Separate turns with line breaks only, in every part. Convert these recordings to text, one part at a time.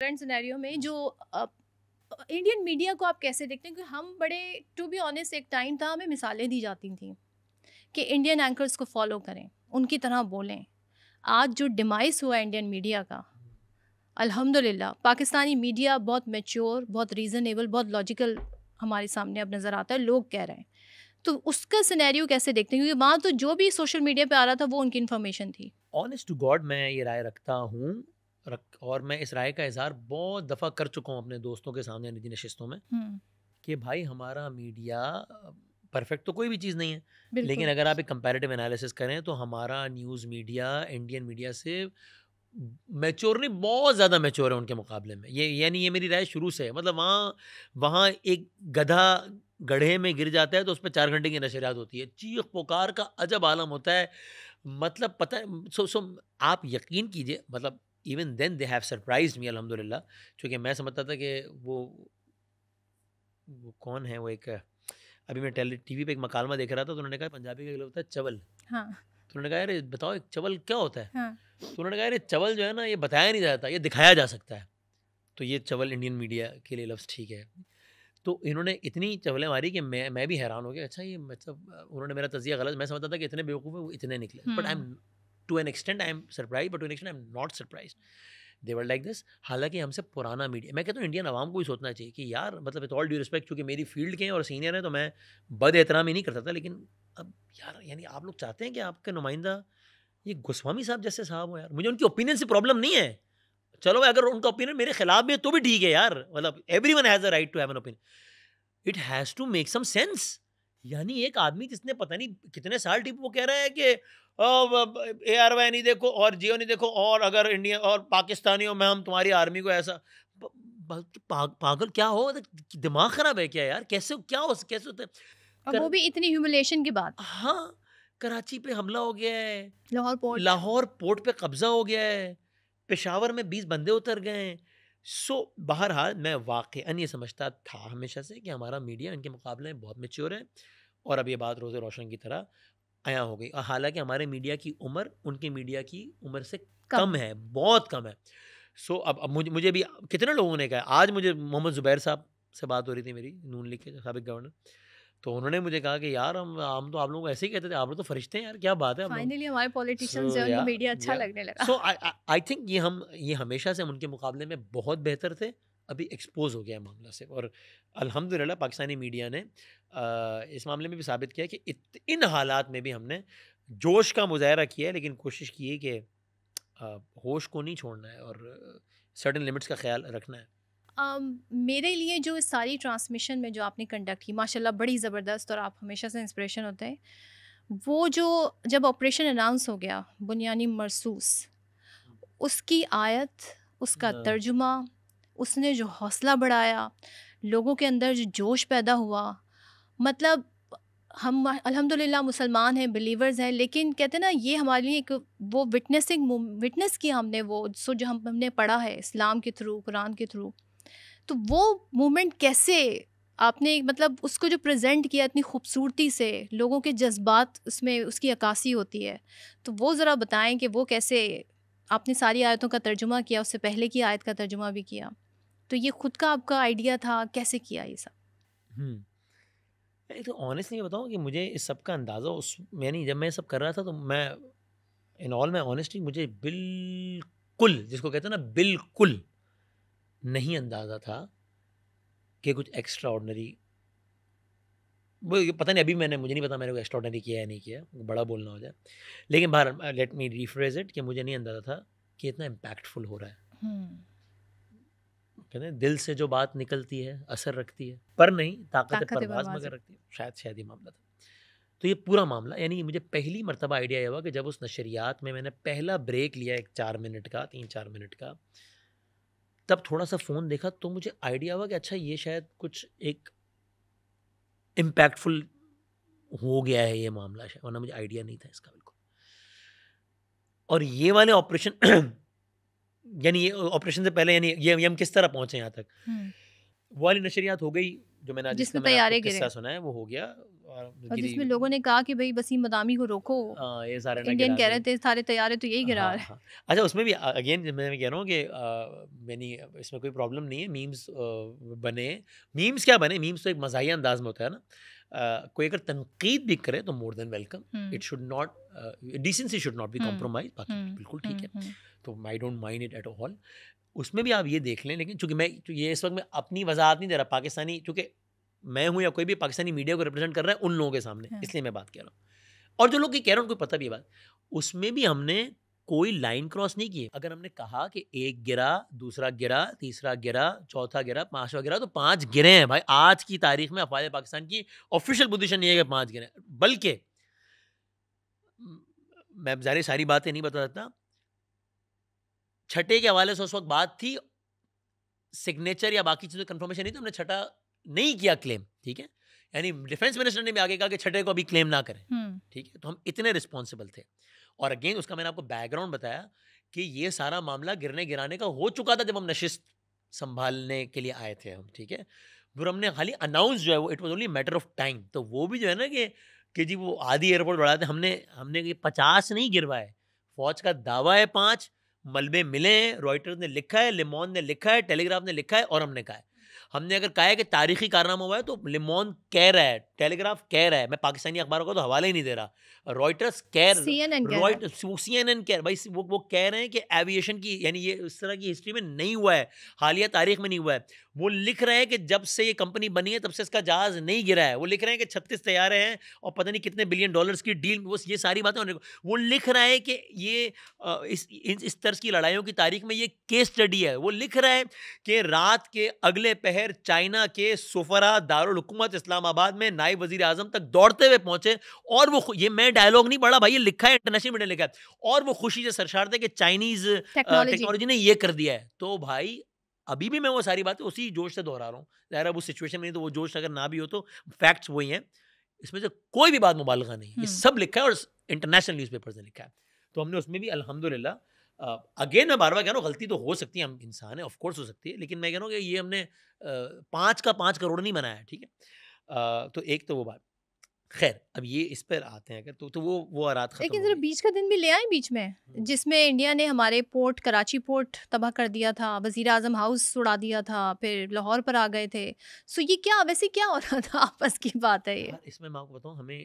Current scenario में जो Indian media को आप कैसे देखते हैं? क्योंकि हम बड़े, टू बी ऑनेस्ट, एक टाइम था हमें मिसालें दी जाती थी कि इंडियन एंकर्स को फॉलो करें, उनकी तरह बोलें। आज जो डिमाइस हुआ है इंडियन मीडिया का, अल्हम्दुलिल्लाह पाकिस्तानी मीडिया बहुत मैच्योर, बहुत रीज़नेबल, बहुत लॉजिकल हमारे सामने अब नज़र आता है, लोग कह रहे हैं। तो उसका सिनेरियो कैसे देखते हैं? क्योंकि वहाँ तो जो भी सोशल मीडिया पे आ रहा था वो उनकी इन्फॉर्मेशन थी।
ऑनेस्ट टू गॉड मैं ये राय रखता हूँ और मैं इस राय का इजहार बहुत दफ़ा कर चुका हूँ अपने दोस्तों के सामने निजी नशिस्तों में
हुँ,
कि भाई हमारा मीडिया परफेक्ट तो कोई भी चीज़ नहीं है, लेकिन
बिल्कुल।
अगर आप एक कंपैरेटिव एनालिसिस करें तो हमारा न्यूज़ मीडिया इंडियन मीडिया से मैच्योर नहीं, बहुत ज़्यादा मैच्योर है उनके मुकाबले में। ये यानी ये मेरी राय शुरू से है। मतलब वहाँ वहाँ एक गधा गड्ढे में गिर जाता है तो उस पे 4 घंटे की नशरियात होती है। चीख-पुकार का अजब आलम होता है। मतलब पता है सो आप यकीन कीजिए, मतलब even then they have surprised me अल्हम्दुलिल्लाह। क्योंकि मैं समझता था कि वो कौन है, वो एक अभी मैं टीवी पे एक मकालमा देख रहा था तो उन्होंने कहा पंजाबी का होता है चवल।
हाँ,
तो उन्होंने कहा यार ये बताओ एक चवल क्या होता है?
हाँ।
तो उन्होंने कहा यार ये चवल जो है ना ये बताया नहीं जाता, ये दिखाया जा सकता है। तो ये चवल इंडियन मीडिया के लिए लफ्ज़ ठीक है। तो इन्होंने इतनी चवलें मारी कि मैं भी हैरान हो गया। अच्छा ये मतलब उन्होंने मेरा तज़िया गलत, मैं समझता था कि इतने बेवकूफ़ हैं, वो इतने निकले। But I am
hmm.
To an extent I am surprised, but to an extent I am not surprised. They were like this. हालाँकि हमसे पुराना मीडिया, मैं कहता हूँ इंडियन अवाम को भी सोचना चाहिए कि यार मतलब विद ऑल ड्यू रिस्पेक्ट, क्योंकि मेरी फ़ील्ड के हैं और सीनियर हैं तो मैं बद-एहतरामी नहीं करता था, लेकिन अब यार यानी आप लोग चाहते हैं कि आपके नुमाइंदा ये गोस्वामी साहब जैसे साहब हो यार। मुझे उनकी ओपिनियन से प्रॉब्लम नहीं है। चलो अगर उनका ओपिनियन मेरे खिलाफ भी है तो भी ठीक है यार। मतलब everyone has a right to have an opinion. It has to make some sense. यानी एक आदमी जिसने पता नहीं कितने साल टिप वो कह रहा है कि एआरवाई नहीं देखो और जियो नहीं देखो, और अगर इंडिया और पाकिस्तानियों में हम तुम्हारी आर्मी को ऐसा पागल क्या हो, मतलब दिमाग खराब है क्या यार? कैसे क्या हो कैसे होता है?
और वो
कर
भी इतनी ह्यूमिलिएशन के बाद।
हाँ, कराची पे हमला हो गया है,
लाहौर पोर्ट।
लाहौर पोर्ट पे कब्जा हो गया है, पेशावर में 20 बंदे उतर गए हैं। बहरहाल मैं वाक़ईअन ये समझता था हमेशा से कि हमारा मीडिया इनके मुकाबले में बहुत मैच्योर है, और अब ये बात रोज़े रोशन की तरह अयां हो गई। हालाँकि हमारे मीडिया की उम्र उनके मीडिया की उम्र से
कम
कम
है।
है, बहुत कम है। अब मुझे भी कितने लोगों ने कहा, आज मुझे मोहम्मद ज़ुबैर साहब से बात हो रही थी मेरी, नून लीग के साबिक़ गवर्नर। तो उन्होंने मुझे कहा कि यार हम तो आप लोगों को ऐसे ही कहते थे, आप लोग तो फरिश्ते हैं यार, क्या बात है आप लोग।
फाइनली हमारे पॉलिटिशियंस
सो
जो है उनको मीडिया अच्छा
या
लगने लगा।
सो आई थिंक ये हमेशा से हम उनके मुकाबले में बहुत बेहतर थे। अभी एक्सपोज़ हो गया है मामला से, और अल्हम्दुलिल्लाह पाकिस्तानी मीडिया ने इस मामले में भी साबित किया कि इन हालात में भी हमने जोश का मुज़ाहरा किया है, लेकिन कोशिश की है कि होश को नहीं छोड़ना है और सर्टेन लिमिट्स का ख़्याल रखना है।
मेरे लिए जो इस सारी ट्रांसमिशन में जो आपने कंडक्ट की माशाल्लाह बड़ी ज़बरदस्त, और आप हमेशा से इंस्पिरेशन होते हैं। वो जो जब ऑपरेशन अनाउंस हो गया बुनियानी मरसूस, उसकी आयत, उसका
हाँ,
तर्जुमा, उसने जो हौसला बढ़ाया, लोगों के अंदर जो जोश पैदा हुआ, मतलब हम अल्हम्दुलिल्लाह मुसलमान हैं, बिलीवर्स हैं, लेकिन कहते हैं ना ये हमारे लिए एक वो विटनेस किया हमने, वो सो जो हमने पढ़ा है इस्लाम के थ्रू, कुरान के थ्रू। तो वो मोमेंट कैसे आपने मतलब उसको जो प्रेज़ेंट किया इतनी खूबसूरती से, लोगों के जज़्बात उसमें उसकी अक्कासी होती है। तो वो ज़रा बताएँ कि वो कैसे आपने सारी आयतों का तर्जुमा किया, उससे पहले की आयत का तर्जुमा भी किया। तो ये खुद का आपका आइडिया था, कैसे किया ये सब?
हुँ। नहीं तो ऑनेस्टली बताऊँ कि मुझे इस सब का अंदाज़ा उस यानी जब मैं ये सब कर रहा था तो मैं इन ऑल माय ऑनेस्टी मुझे बिल्कुल, जिसको कहते हैं ना बिल्कुल, नहीं अंदाज़ा था कि कुछ एक्स्ट्रा ऑर्डिनरी, वो ये पता नहीं, अभी मुझे नहीं पता मैंने कोई एक्स्ट्रा ऑर्डिनरी किया है या नहीं किया, बड़ा बोलना हो जाए। लेकिन बहरहाल लेट मी रिफ्रेज़ इट कि मुझे नहीं अंदाज़ा था कि इतना इम्पैक्टफुल हो रहा है।
हुँ,
कहते हैं दिल से जो बात निकलती है असर रखती है, पर नहीं ताकत परवाज़
ताकत-ए-परवाज़।
मगर रखती है। शायद ये मामला था। तो ये पूरा मामला यानी मुझे पहली मर्तबा आइडिया ये हुआ कि जब उस नशरियात में मैंने पहला ब्रेक लिया एक 4 मिनट का, 3-4 मिनट का, तब थोड़ा-सा फ़ोन देखा तो मुझे आइडिया हुआ कि अच्छा ये शायद कुछ एक इम्पैक्टफुल हो गया है ये मामला शायद, वरना मुझे आइडिया नहीं था इसका बिल्कुल। और ये वाले ऑपरेशन यानी ये ऑपरेशन से पहले यानी ये हम किस तरह पहुँचे यहाँ तक?
हुँ,
वो वाली नशरियात हो गई, जो मैंने आज
जिसमें
इसका मैंने आपको
तैयारे
किस्सा
गिरे
सुना है वो हो गया और
और
गिरी।
जिसमें लोगों ने कहा कि भाई वसीम मदामी को रोको,
ये सारे ना
इंडियन
गिरा
कह
दे।
रहे थे सारे तैयारे तो यही गिरा
हाँ
रहे हैं।
हाँ। अच्छा उसमें भी अगेन मैं कह रहा हूँ कि मैंने इसमें कोई प्रॉब्लम नहीं है मीम्स बने। मीम्स क्या बने, मीम्स तो एक मज़ाहिया अंदाज में होता है ना। कोई अगर तनकीद भी करे तो more than welcome. It should not, decency should not be compromise, बाकी बिल्कुल ठीक है। तो I don't mind it at all. उसमें भी आप ये देख लें, लेकिन चूंकि मैं ये इस वक्त मैं अपनी वजाहत नहीं दे रहा पाकिस्तानी, चूंकि मैं हूँ या कोई भी पाकिस्तानी मीडिया को रिप्रेजेंट कर रहा है उन लोगों के सामने, इसलिए मैं बात कर रहा हूँ। और जो लोग ये कह रहे हैं उनको पता भी है बात, उसमें भी हमने कोई लाइन क्रॉस नहीं की। अगर हमने कहा कि एक गिरा, दूसरा गिरा, तीसरा गिरा, चौथा गिरा, पांचवा गिरा, तो 5 गिरे हैं भाई। आज की तारीख में अफवाज पाकिस्तान की ऑफिशियल पोजीशन ये है कि 5 गिरे, बल्कि मैं जारी सारी बातें नहीं बता सकता। छठे के हवाले से उस वक्त बात थी, सिग्नेचर या बाकी चीज़ों कंफर्मेशन नहीं, तो हमने छठा नहीं किया क्लेम, ठीक है। यानी डिफेंस मिनिस्टर ने भी आगे कहा कि छठे को अभी क्लेम ना करें, ठीक है। तो हम इतने रिस्पॉन्सिबल थे। और अगेन उसका मैंने आपको बैकग्राउंड बताया कि ये सारा मामला गिरने गिराने का हो चुका था जब हम नशिस्त संभालने के लिए आए थे हम, ठीक है। फिर हमने खाली अनाउंस जो है वो it was only matter of time. तो वो भी जो है ना कि जी वो आधी एयरपोर्ट बढ़ाते, हमने ये 50 नहीं गिरवाए। फौज का दावा है 5, मलबे मिले हैं, रॉयटर्स ने लिखा है, लिमोन ने लिखा है, टेलीग्राफ ने लिखा है, और हमने कहा है। हमने अगर कहा है कि तारीखी कारनामा हुआ है तो लिमोन कह रहा है, टेलीग्राफ कह रहा है, मैं पाकिस्तानी अखबारों का तो हवाला ही नहीं दे रहा, रॉयटर्स कह CNN कह भाई वो कह रहे हैं कि एविएशन की यानी ये इस तरह की हिस्ट्री में नहीं हुआ है, हालिया तारीख में नहीं हुआ है। वो लिख रहे हैं कि जब से ये कंपनी बनी है तब से इसका जहाज नहीं गिरा है। वो लिख रहे हैं कि 36 तैयारे हैं और पता नहीं कितने बिलियन डॉलर्स की डील, वो ये सारी बातें। वो लिख रहा है कि ये इस तर्ज की लड़ाइयों की तारीख में ये केस स्टडी है। वो लिख रहा है कि रात के अगले पहर चाइना के सुफरा दारुल हुकूमत इस्लामाबाद में नायब वजीर आजम तक दौड़ते हुए पहुंचे, और वो ये मैं डायलॉग नहीं पढ़ा भाई, ये लिखा है, इंटरनेशनल मीडिया लिखा है, और वो खुशी से सरशार थे कि चाइनीज टेक्नोलॉजी ने ये कर दिया है। तो भाई अभी भी मैं वो सारी बातें उसी जोश से दोहरा रहा हूँ। ज़ाहिर है वो सिचुएशन में नहीं, तो वो जोश अगर ना भी हो तो फैक्ट्स वही हैं, इसमें से कोई भी बात मुबालगा नहीं, ये सब लिखा है और इंटरनेशनल न्यूज़पेपर्स ने लिखा है। तो हमने उसमें भी अल्हम्दुलिल्लाह, अगेन मैं बार बार कह रहा हूँ गलती तो हो सकती है, हम इंसान है, ऑफ कोर्स हो सकती है, लेकिन मैं कह रहा हूँ कि ये हमने 5 का 5 करोड़ नहीं बनाया, ठीक है। तो एक तो वो बात, खैर अब ये इस पर आते हैं अगर तो वो आरात खत्म
लेकिन
हो
जरा
गई।
बीच का दिन भी ले आए बीच में, जिसमें इंडिया ने हमारे पोर्ट, कराची पोर्ट तबाह कर दिया था, वजीर आजम हाउस उड़ा दिया था, फिर लाहौर पर आ गए थे। सो ये क्या वैसे क्या हो रहा था, आपस की बात है ये?
यार इसमें मैं आपको बताऊँ, हमें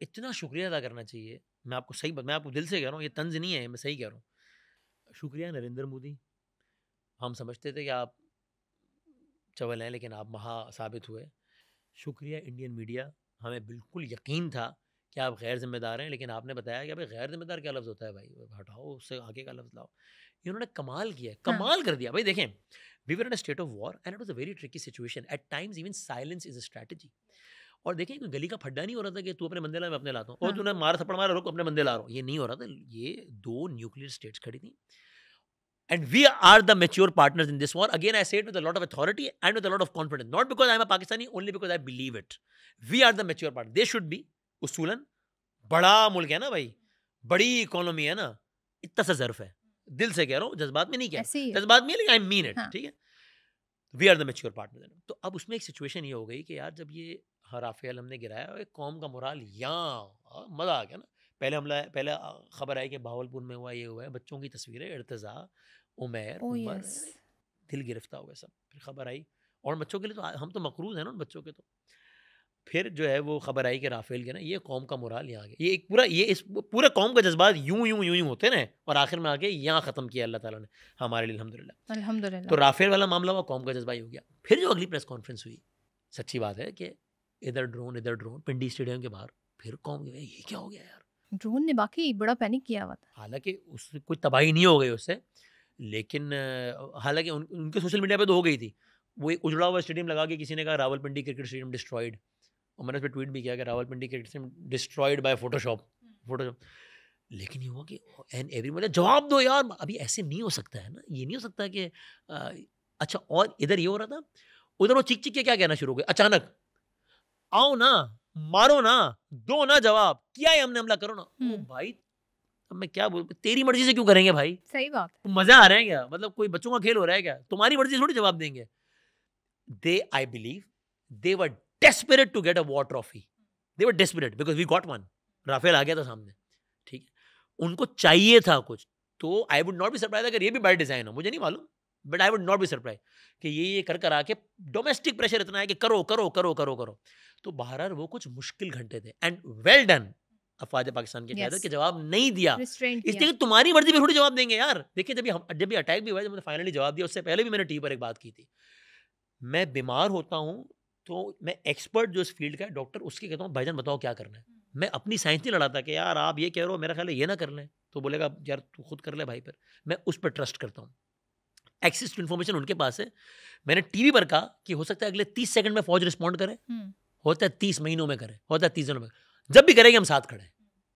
इतना शुक्रिया अदा करना चाहिए। मैं आपको दिल से कह रहा हूँ, ये तंज नहीं है, मैं सही कह रहा हूँ। शुक्रिया नरेंद्र मोदी। हम समझते थे कि आप चवल हैं, लेकिन आप महा साबित हुए। शुक्रिया इंडियन मीडिया, हमें बिल्कुल यकीन था कि आप गैर जिम्मेदार हैं, लेकिन आपने बताया कि भाई गैर जिम्मेदार क्या लफ्ज़ होता है भाई, हटाओ उससे आगे का लफ्ज़ लाओ। इन्होंने कमाल किया, कमाल कर दिया भाई। देखें, we were in a state of war and it was a very tricky situation, at times even silence is a strategy. और देखें कोई गली का फड्डा नहीं हो रहा था कि तू अपने बंदे ला, मैं अपने लाता हूँ, और तूने मार थप्पड़ मारा, रुक अपने बंदे ला रहा हूँ, ये नहीं हो रहा था। ये 2 न्यूक्लियर स्टेट्स खड़ी थी, and we are the mature partners in this war. Again, I say it with a lot of authority and with a lot of confidence, not because I'm a Pakistani, only because I believe it. We are the mature part. They should be उसूलन, बड़ा मुल्क है ना भाई, बड़ी economy है ना, इतना सा ज़र्फ है, दिल से कह रहा हूँ, जज्बात में नहीं कह रहा, जज्बात में, लेकिन आई मीन इट, ठीक है। We are the mature partner. तो अब उसमें एक सिचुएशन ये हो गई कि यार जब ये राफेल हमने गिराया, एक कौम का मोराल यहाँ मज़ा आ गया ना। पहले खबर आई कि भावलपुर में हुआ, ये हुआ है, बच्चों की तस्वीरें, इर्तज़ा, उमैर, उमर, दिल गिरफ्तार हो गया सब। फिर खबर आई, और बच्चों के लिए तो हम तो मकरूज हैं ना उन बच्चों के। तो फिर जो है वो खबर आई कि राफेल के ना, ये कौम का मोराल यहाँ आ गया, ये एक पूरा, ये इस पूरा कौम का जज्बात यूं होते ना, और आखिर में आके यहाँ ख़त्म किया अल्लाह ताला ने हमारे लिए, अल्हम्दुलिल्लाह। तो राफेल वाला मामला हुआ, कौम का जज्बा ही हो गया। फिर जो अगली प्रेस कॉन्फ्रेंस हुई, सच्ची बात है कि इधर ड्रोन, पिंडी स्टेडियम के बाहर, फिर कौम, ये क्या हो गया यार,
ड्रोन ने बाकी बड़ा पैनिक किया हुआ था।
हालांकि उससे कोई तबाही नहीं हो गई उससे, लेकिन हालांकि उनके सोशल मीडिया पे तो हो गई थी। वो एक उजड़ा हुआ स्टेडियम लगा के किसी ने कहा रावलपिंडी क्रिकेट स्टेडियम डिस्ट्रॉयड, और मैंने उस पर ट्वीट भी किया कि Rawalpindi cricket stadium destroyed by Photoshop. लेकिन ये हुआ कि एंड एवरीवन, जवाब दो यार, अभी ऐसे नहीं हो सकता है ना, ये नहीं हो सकता कि अच्छा। और इधर ये हो रहा था, उधर वो चिक के क्या कहना शुरू हो गए अचानक, आओ ना, मारो ना, दो ना जवाब, किया है हमने हमला, करो ना। ओ भाई, अब मैं क्या बोल, तेरी मर्जी से क्यों करेंगे भाई,
सही बात,
मजा आ रहा है क्या, मतलब कोई बच्चों का खेल हो रहा है क्या, तुम्हारी मर्जी से थोड़ी जवाब देंगे। they, I believe, they were desperate to get a war trophy. They were desperate because we got one. Rafale आ गया था सामने, ठीक है, उनको चाहिए था कुछ. तो I would not be surprise अगर ये भी बाय डिजाइन हो, मुझे नहीं मालूम, but I would not be surprise कि ये कर आके डोमेस्टिक प्रेशर इतना है कि करो करो करो करो करो. तो बहरहाल वो कुछ मुश्किल घंटे थे एंड वेल डन अफवाज पाकिस्तान के क्यादत के जवाब नहीं दिया. इसलिए तुम्हारी मर्जी पे थोड़ी जवाब देंगे यार. देखिए जब भी अटैक भी हुआ, जब मैंने फाइनली जवाब दिया, उससे पहले भी मैंने टीवी पर एक बात की थी. मैं बीमार होता हूँ तो मैं एक्सपर्ट जो इस फील्ड का है डॉक्टर, उसके कहता हूँ भाईजान बताओ क्या करना है. मैं अपनी साइंस नहीं लड़ाता कि यार आप ये कह रहे हो, मेरा ख्याल है ये ना कर लें, तो बोलेगा यार तू खुद कर ले भाई. पर मैं उस पर ट्रस्ट करता हूँ. एक्सेस टू इन्फॉर्मेशन उनके पास है. मैंने टीवी पर कहा कि हो सकता है अगले 30 सेकंड में फौज रिस्पॉन्ड करे, होता है 30 महीनों में करे, होता है 30 दिनों में. जब भी करेंगे हम साथ खड़े हैं.